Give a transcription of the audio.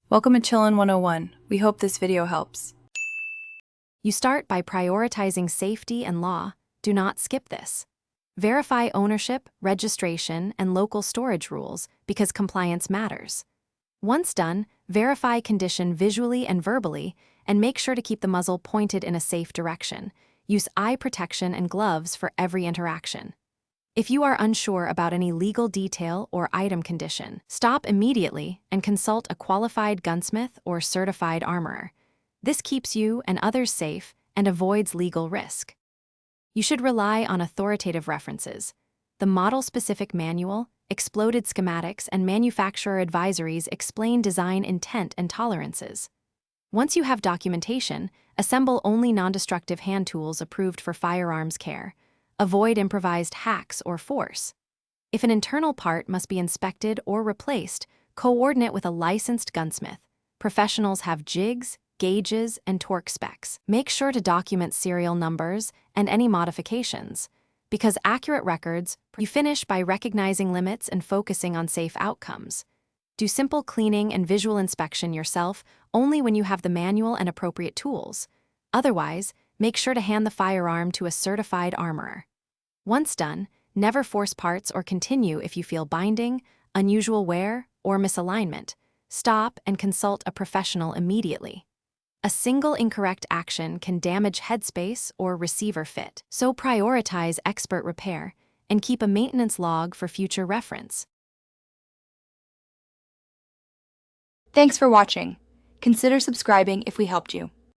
Welcome to Chillin' 101. We hope this video helps. You start by prioritizing safety and law. Do not skip this. Verify ownership, registration, and local storage rules because compliance matters. Once done, verify condition visually and verbally, and make sure to keep the muzzle pointed in a safe direction. Use eye protection and gloves for every interaction. If you are unsure about any legal detail or item condition, stop immediately and consult a qualified gunsmith or certified armorer. This keeps you and others safe and avoids legal risk. You should rely on authoritative references. The model-specific manual, exploded schematics, and manufacturer advisories explain design intent and tolerances. Once you have documentation, assemble only non-destructive hand tools approved for firearms care. Avoid improvised hacks or force. If an internal part must be inspected or replaced, coordinate with a licensed gunsmith. Professionals have jigs, gauges, and torque specs. Make sure to document serial numbers and any modifications, because accurate records. You finish by recognizing limits and focusing on safe outcomes. Do simple cleaning and visual inspection yourself only when you have the manual and appropriate tools. Otherwise, make sure to hand the firearm to a certified armorer. Once done, never force parts or continue if you feel binding, unusual wear, or misalignment. Stop and consult a professional immediately. A single incorrect action can damage headspace or receiver fit, so prioritize expert repair and keep a maintenance log for future reference. Thanks for watching. Consider subscribing if we helped you.